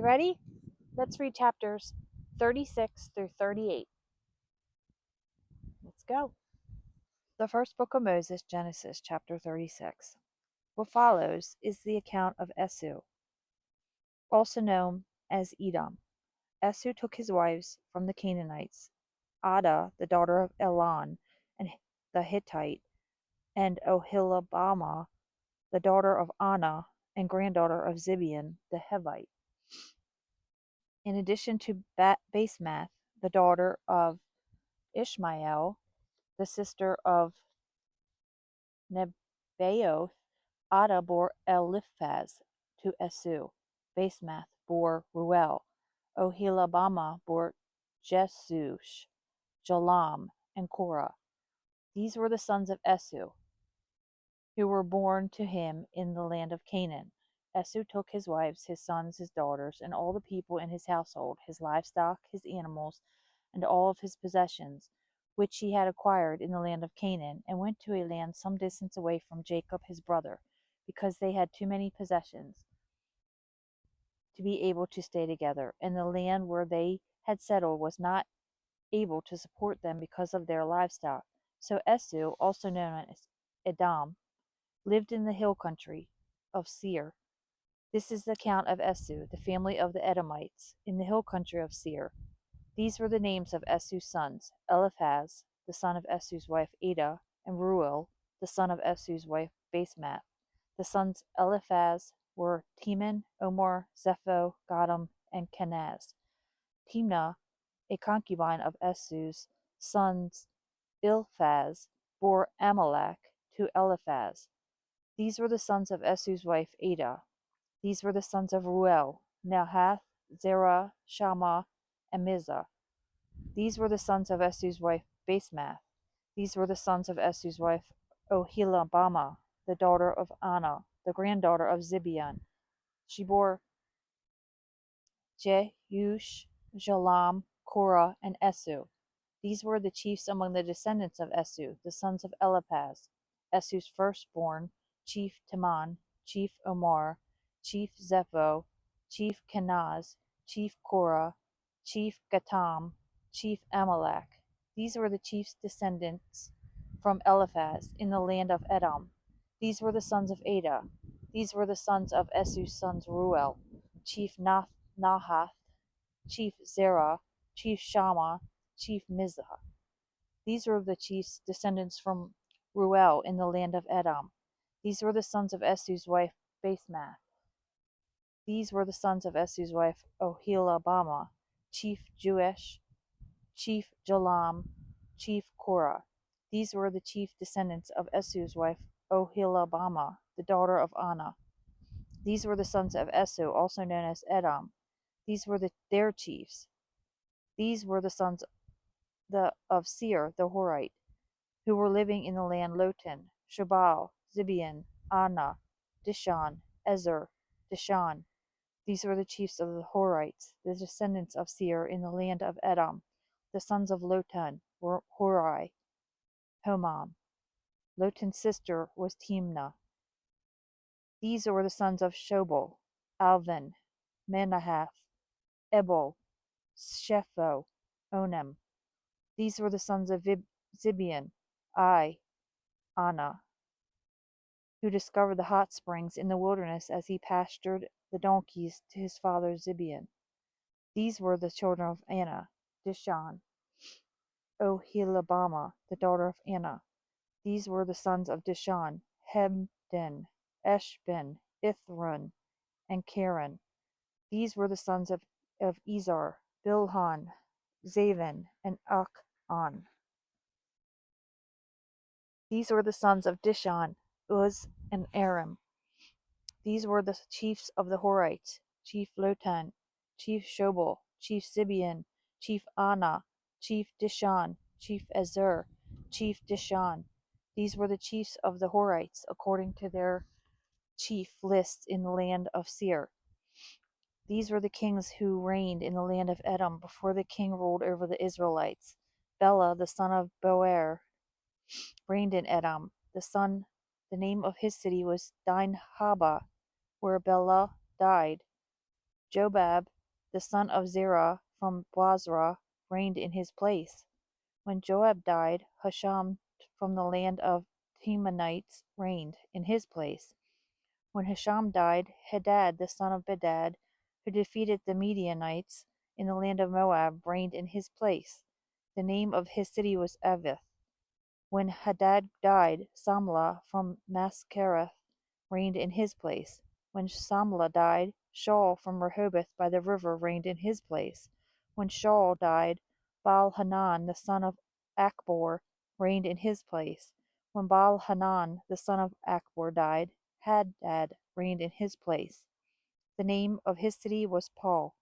You ready? Let's read chapters 36 through 38. Let's go. The first book of Moses, Genesis, chapter 36. What follows is the account of Esau, also known as Edom. Esau took his wives from the Canaanites, Adah, the daughter of Elon, and the Hittite, and Oholibamah, the daughter of Anah, and granddaughter of Zibeon, the Hivite. In addition to Basemath, the daughter of Ishmael, the sister of Nebaioth, Adah bore Eliphaz to Esau. Basemath bore Ruel. Oholibamah bore Jesush, Jalam, and Korah. These were the sons of Esau, who were born to him in the land of Canaan. Esau took his wives, his sons, his daughters, and all the people in his household, his livestock, his animals, and all of his possessions, which he had acquired in the land of Canaan, and went to a land some distance away from Jacob his brother, because they had too many possessions to be able to stay together, and the land where they had settled was not able to support them because of their livestock. So Esau, also known as Edom, lived in the hill country of Seir. This is the account of Esau, the family of the Edomites, in the hill country of Seir. These were the names of Esau's sons: Eliphaz, the son of Esau's wife Adah, and Reuel, the son of Esau's wife Basemath. The sons Eliphaz were Teman, Omar, Zepho, Gatam, and Kenaz. Timnah, a concubine of Esau's sons Eliphaz, bore Amalek to Eliphaz. These were the sons of Esau's wife Adah. These were the sons of Reuel: Nahath, Zerah, Shammah, and Mizah. These were the sons of Esau's wife Basemath. These were the sons of Esau's wife Oholibamah, the daughter of Anah, the granddaughter of Zibeon. She bore Jeush, Jalam, Korah, and Esau. These were the chiefs among the descendants of Esau, the sons of Eliphaz. Esau's firstborn, chief Teman, chief Omar, chief Zepho, chief Kenaz, chief Korah, chief Gatam, chief Amalek. These were the chiefs' descendants from Eliphaz in the land of Edom. These were the sons of Adah. These were the sons of Esau's sons: Reuel, chief Nahath, chief Zerah, chief Shammah, chief Mizah. These were the chiefs' descendants from Reuel in the land of Edom. These were the sons of Esau's wife Basemath. These were the sons of Esau's wife Oholibamah, chief Jeush, chief Jalam, chief Korah. These were the chief descendants of Esau's wife Oholibamah, the daughter of Anah. These were the sons of Esau, also known as Edom. These were their chiefs. These were the sons of Seir the Horite, who were living in the land: Lotan, Shobal, Zibeon, Anah, Dishon, Ezer, Dishan. These were the chiefs of the Horites, the descendants of Seir in the land of Edom. The sons of Lotan were Hori, Homam. Lotan's sister was Timnah. These were the sons of Shobal: Alvan, Manahath, Ebal, Shepho, Onem. These were the sons of Zibeon: Anah, who discovered the hot springs in the wilderness as he pastured the donkeys to his father Zibeon. These were the children of Anah: Dishan, Oholibamah, the daughter of Anah. These were the sons of Dishan: Hemdan, Eshban, Ithran, and Karen. These were the sons of Ezer: Bilhan, Zavan, and Achan. These were the sons of Dishan: Uz and Aram. These were the chiefs of the Horites: chief Lotan, chief Shobal, chief Zibeon, chief Anah, chief Dishan, chief Ezer, chief Dishan. These were the chiefs of the Horites, according to their chief lists in the land of Seir. These were the kings who reigned in the land of Edom before the king ruled over the Israelites. Bela, the son of Beor, reigned in Edom. The name of his city was Dinhabah, where Bela died. Jobab, the son of Zerah from Bozrah, reigned in his place. When Joab died, Husham from the land of Temanites reigned in his place. When Husham died, Hadad the son of Bedad, who defeated the Midianites in the land of Moab, reigned in his place. The name of his city was Avith. When Hadad died, Samlah from Masrekah reigned in his place. When Samlah died, Shaul from Rehoboth by the river reigned in his place. When Shaul died, Baal-Hanan the son of Achbor reigned in his place. When Baal-Hanan the son of Achbor died, Hadad reigned in his place. The name of his city was Paul.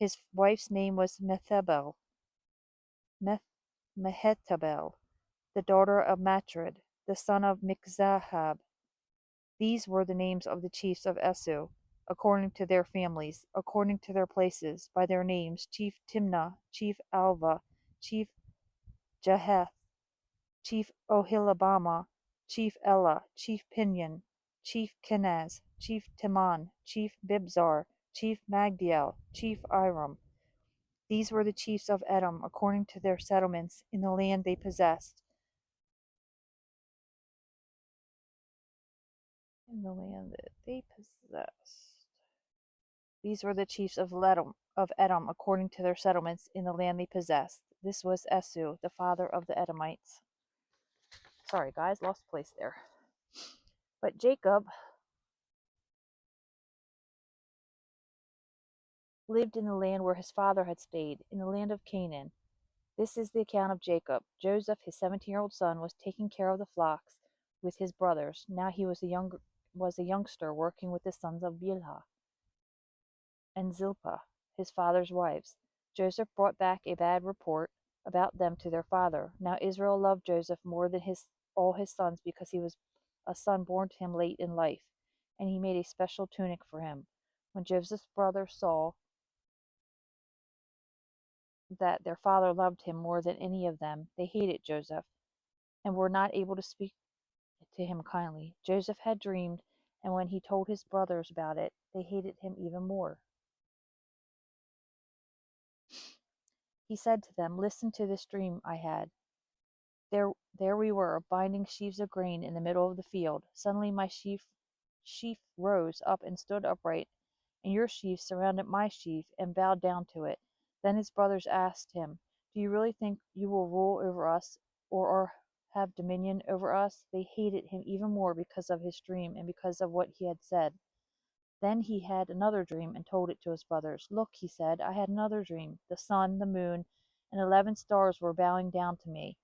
His wife's name was Mehetabel, the daughter of Matred, the son of Mizahab. These were the names of the chiefs of Esu, according to their families, according to their places, by their names: Chief Timnah, Chief Alva, Chief Jahath, Chief Ohilibamah, Chief Elah, Chief Pinion, Chief Kenaz, Chief Teman, Chief Bibzar, Chief Magdiel, Chief Iram. These were the chiefs of Edom, according to their settlements in the land they possessed. In the land that they possessed. These were the chiefs of Edom, according to their settlements in the land they possessed. This was Esu, the father of the Edomites. Sorry, guys, lost place there. But Jacob lived in the land where his father had stayed, in the land of Canaan. This is the account of Jacob. Joseph, his 17-year-old son, was taking care of the flocks with his brothers. Now he was a youngster working with the sons of Bilhah and Zilpah, his father's wives. Joseph brought back a bad report about them to their father. Now Israel loved Joseph more than all his sons, because he was a son born to him late in life, and he made a special tunic for him. When Joseph's brothers saw that their father loved him more than any of them, they hated Joseph and were not able to speak to him kindly. Joseph had dreamed, and when he told his brothers about it, they hated him even more. He said to them, "Listen to this dream I had. There we were, binding sheaves of grain in the middle of the field. Suddenly my sheaf rose up and stood upright, and your sheaf surrounded my sheaf and bowed down to it." Then his brothers asked him, "Do you really think you will rule over us, or have dominion over us?" They hated him even more because of his dream and because of what he had said. Then he had another dream and told it to his brothers. "Look," he said, "I had another dream. The sun, the moon, and 11 stars were bowing down to me."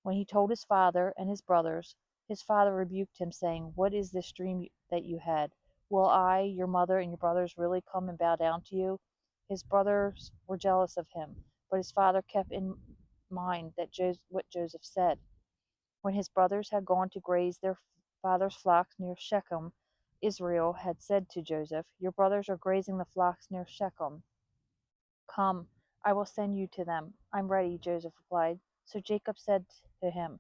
When he told his father and his brothers, his father rebuked him, saying, "What is this dream that you had? Will I, your mother, and your brothers really come and bow down to you?" His brothers were jealous of him, but his father kept in mind what Joseph said. When his brothers had gone to graze their father's flocks near Shechem, Israel had said to Joseph, "Your brothers are grazing the flocks near Shechem. Come, I will send you to them." "I'm ready," Joseph replied. So Jacob said to him,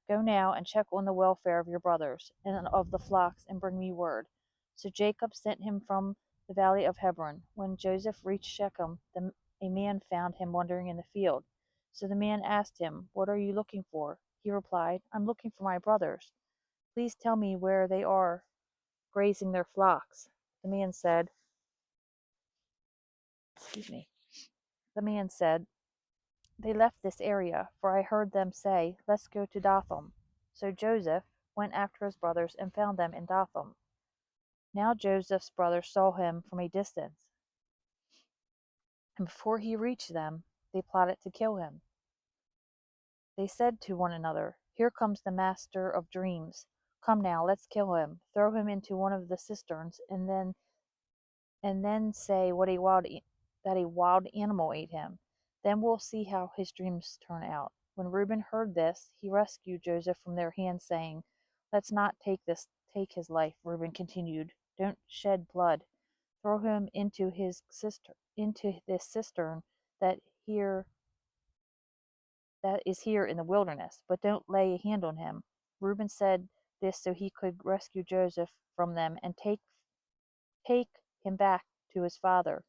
"Go now and check on the welfare of your brothers and of the flocks, and bring me word." So Jacob sent him from the valley of Hebron. When Joseph reached Shechem, a man found him wandering in the field. So the man asked him, "What are you looking for?" He replied, "I'm looking for my brothers. Please tell me where they are grazing their flocks." The man said, excuse me. The man said, "They left this area, for I heard them say, 'Let's go to Dothan.'" So Joseph went after his brothers and found them in Dothan. Now Joseph's brothers saw him from a distance, and before he reached them, they plotted to kill him. They said to one another, "Here comes the master of dreams. Come now, let's kill him, throw him into one of the cisterns, and then say that a wild animal ate him. Then we'll see how his dreams turn out." When Reuben heard this, he rescued Joseph from their hands, saying, "Let's not take his life." Reuben continued, "Don't shed blood. Throw him into this cistern that is here in the wilderness, but don't lay a hand on him." Reuben said this so he could rescue Joseph from them and take him back to his father.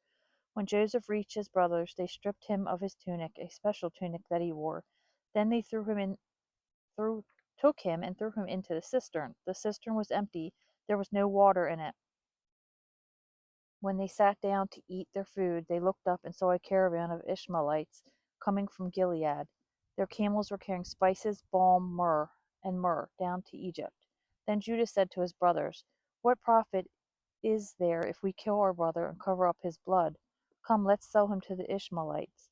When Joseph reached his brothers, they stripped him of his tunic, a special tunic that he wore. Then they took him and threw him into the cistern. The cistern was empty, there was no water in it. When they sat down to eat their food, they looked up and saw a caravan of Ishmaelites coming from Gilead. Their camels were carrying spices, balm, and myrrh down to Egypt. Then Judah said to his brothers, "What profit is there if we kill our brother and cover up his blood? Come, let's sell him to the Ishmaelites.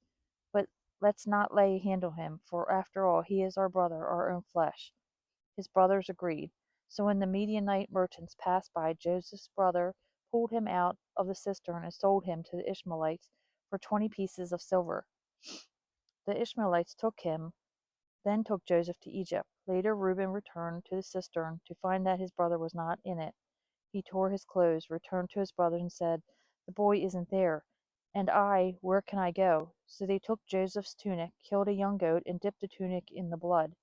But let's not lay a hand on him, for after all he is our brother, our own flesh." His brothers agreed. So when the Midianite merchants passed by, Joseph's brother pulled him out of the cistern and sold him to the Ishmaelites for 20 pieces of silver. The Ishmaelites then took Joseph to Egypt. Later Reuben returned to the cistern to find that his brother was not in it. He tore his clothes, returned to his brothers, and said, "The boy isn't there. And I, where can I go?" So they took Joseph's tunic, killed a young goat, and dipped the tunic in the blood.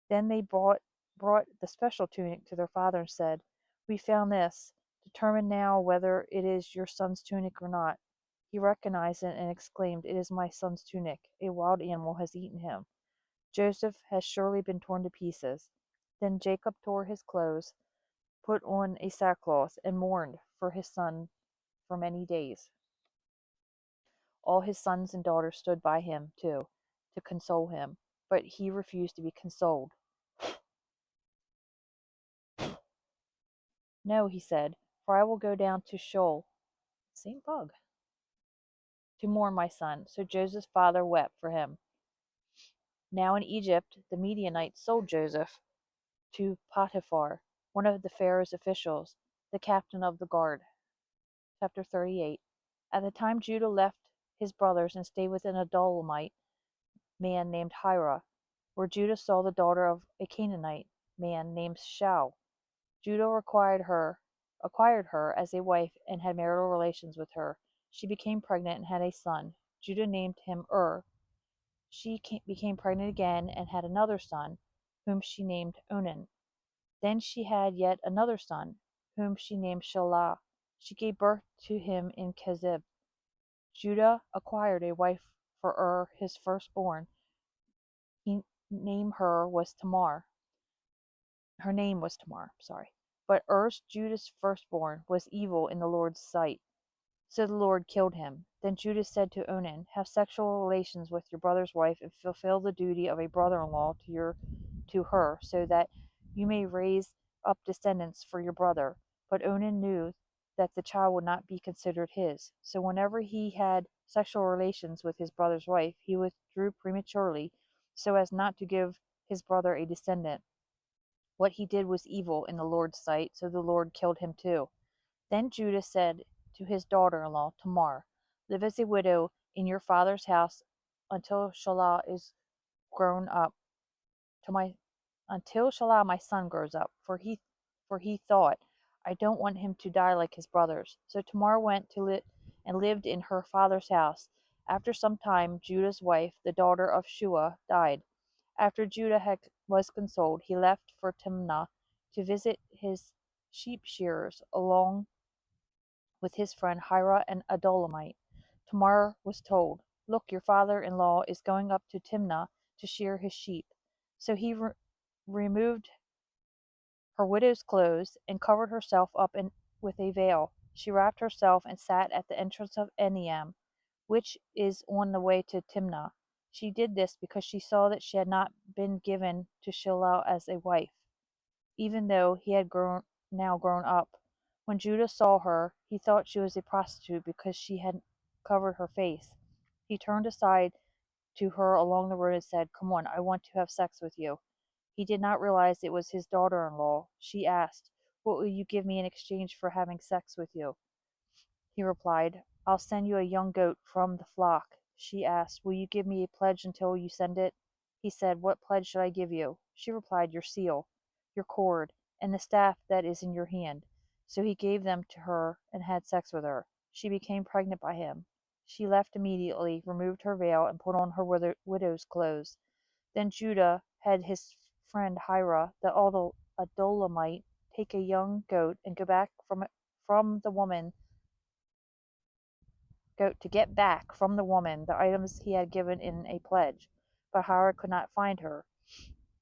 Then they brought the special tunic to their father and said, "We found this. Determine now whether it is your son's tunic or not." He recognized it and exclaimed, "It is my son's tunic. A wild animal has eaten him. Joseph has surely been torn to pieces." Then Jacob tore his clothes, put on a sackcloth, and mourned for his son for many days. All his sons and daughters stood by him, too, to console him, but he refused to be consoled. "No," he said, "for I will go down to Sheol," same bug, "to mourn my son." So Joseph's father wept for him. Now in Egypt, the Midianites sold Joseph to Potiphar, one of the Pharaoh's officials, the captain of the guard. Chapter 38. At the time Judah left his brothers and stayed with an Adullamite man named Hira, where Judah saw the daughter of a Canaanite man named Shau. Judah acquired her as a wife and had marital relations with her. She became pregnant and had a son. Judah named him She became pregnant again and had another son, whom she named Onan. Then she had yet another son, whom she named Shelah. She gave birth to him in Kezib. Judah acquired a wife for his firstborn. He named her was Tamar. Her name was Tamar, sorry. But Judah's firstborn, was evil in the Lord's sight. So the Lord killed him. Then Judah said to Onan, "Have sexual relations with your brother's wife and fulfill the duty of a brother-in-law to her, so that you may raise up descendants for your brother." But Onan knew that the child would not be considered his. So whenever he had sexual relations with his brother's wife, he withdrew prematurely, so as not to give his brother a descendant. What he did was evil in the Lord's sight, so the Lord killed him too. Then Judah said to his daughter-in-law Tamar, "Live as a widow in your father's house until Shelah is grown up. To my until Shelah my son grows up." For he thought, "I don't want him to die like his brothers." So Tamar went and lived in her father's house. After some time, Judah's wife, the daughter of Shua, died. After Judah was consoled, he left for Timnah to visit his sheep shearers, along with his friend Hira and Adullamite. Tamar was told, "Look, your father-in-law is going up to Timnah to shear his sheep." So he removed her widow's clothes and covered herself up with a veil. She wrapped herself and sat at the entrance of Enaim, which is on the way to Timnah. She did this because she saw that she had not been given to Shelah as a wife, even though he had now grown up. When Judah saw her, he thought she was a prostitute because she had covered her face. He turned aside to her along the road and said, "Come on, I want to have sex with you." He did not realize it was his daughter-in-law. She asked, "What will you give me in exchange for having sex with you?" He replied, "I'll send you a young goat from the flock." She asked, "Will you give me a pledge until you send it?" He said, "What pledge should I give you?" She replied, "Your seal, your cord, and the staff that is in your hand." So he gave them to her and had sex with her. She became pregnant by him. She left immediately, removed her veil, and put on her widow's clothes. Then Judah had his friend Hira, the Adullamite, take a young goat and go back from the woman goat to get back from the woman the items he had given in a pledge, but Hiram could not find her.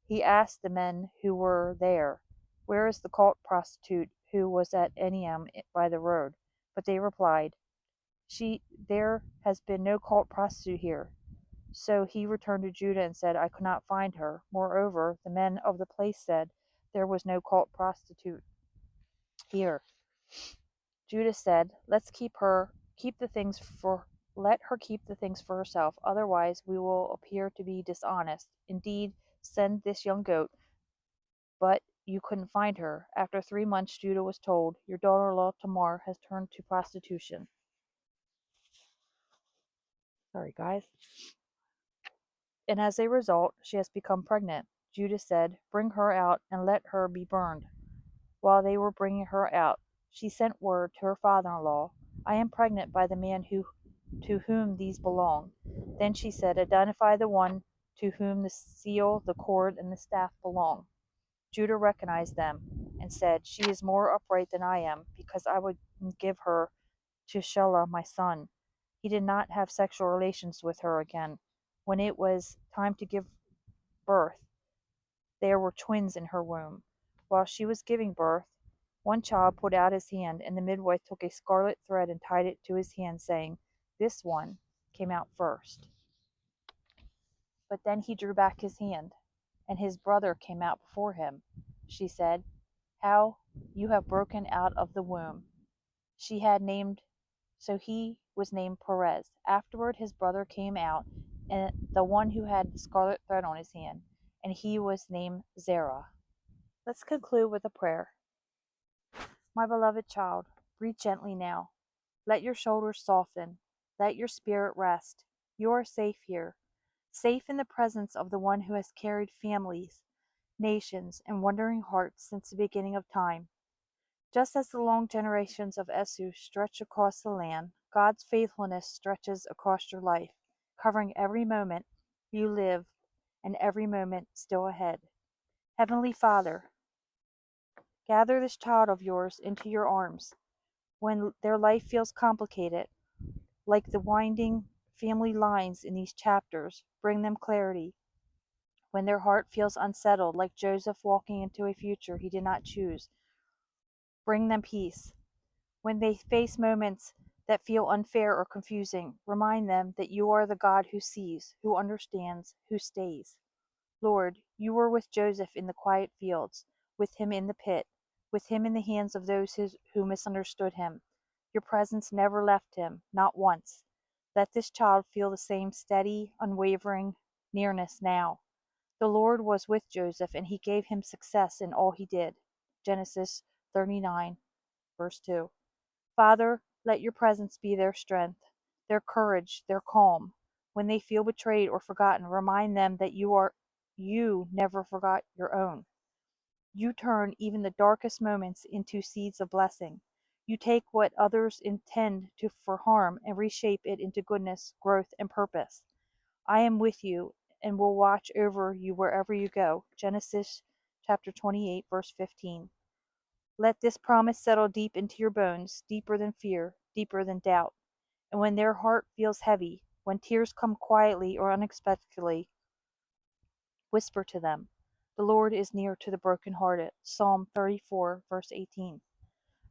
He asked the men who were there, "Where is the cult prostitute who was at Enaim by the road?" But they replied, There has been no cult prostitute here." So he returned to Judah and said, "I could not find her. Moreover, the men of the place said, There was no cult prostitute here." Judah said, Let her keep the things for herself, otherwise we will appear to be dishonest. Indeed, send this young goat." But you couldn't find her. After 3 months, Judah was told, "Your daughter-in-law Tamar has turned to prostitution." Sorry, guys. And as a result, she has become pregnant. Judah said, "Bring her out and let her be burned." While they were bringing her out, she sent word to her father-in-law, "I am pregnant by the man to whom these belong." Then she said, "Identify the one to whom the seal, the cord, and the staff belong." Judah recognized them and said, "She is more upright than I am, because I would give her to Shelah my son." He did not have sexual relations with her again. When it was time to give birth, there were twins in her womb. While she was giving birth, one child put out his hand, and the midwife took a scarlet thread and tied it to his hand, saying, "This one came out first." But then he drew back his hand, and his brother came out before him. She said, "How you have broken out of the womb." So he was named Perez. Afterward his brother came out, and the one who had the scarlet thread on his hand, and he was named Zerah. Let's conclude with a prayer. My beloved child, breathe gently now. Let your shoulders soften. Let your spirit rest. You are safe here, safe in the presence of the one who has carried families, nations, and wondering hearts since the beginning of time. Just as the long generations of Esau stretch across the land, God's faithfulness stretches across your life, covering every moment you live and every moment still ahead. Heavenly Father, gather this child of yours into your arms. When their life feels complicated, like the winding family lines in these chapters, bring them clarity. When their heart feels unsettled, like Joseph walking into a future he did not choose, bring them peace. When they face moments that feel unfair or confusing, remind them that you are the God who sees, who understands, who stays. Lord, you were with Joseph in the quiet fields, with him in the pit, with him in the hands of those who misunderstood him. Your presence never left him, not once. Let this child feel the same steady, unwavering nearness now. The Lord was with Joseph, and he gave him success in all he did. Genesis 39, verse 2. Father, let your presence be their strength, their courage, their calm. When they feel betrayed or forgotten, remind them that you never forgot your own. You turn even the darkest moments into seeds of blessing. You take what others intend for harm and reshape it into goodness, growth, and purpose. I am with you and will watch over you wherever you go. Genesis chapter 28, verse 15. Let this promise settle deep into your bones, deeper than fear, deeper than doubt. And when their heart feels heavy, when tears come quietly or unexpectedly, whisper to them, "The Lord is near to the brokenhearted." Psalm 34, verse 18.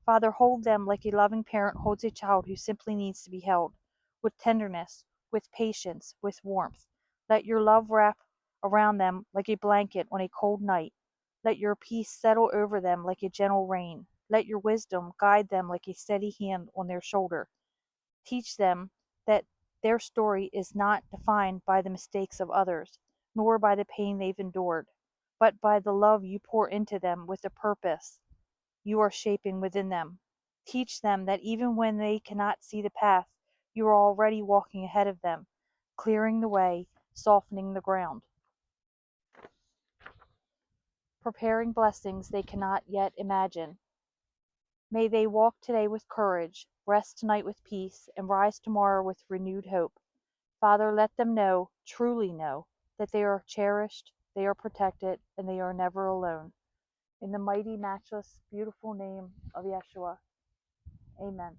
Father, hold them like a loving parent holds a child who simply needs to be held, with tenderness, with patience, with warmth. Let your love wrap around them like a blanket on a cold night. Let your peace settle over them like a gentle rain. Let your wisdom guide them like a steady hand on their shoulder. Teach them that their story is not defined by the mistakes of others, nor by the pain they've endured, but by the love you pour into them with the purpose you are shaping within them. Teach them that even when they cannot see the path, you are already walking ahead of them, clearing the way, softening the ground, preparing blessings they cannot yet imagine. May they walk today with courage, rest tonight with peace, and rise tomorrow with renewed hope. Father, let them know, truly know, that they are cherished, they are protected, and they are never alone. In the mighty, matchless, beautiful name of Yeshua, amen.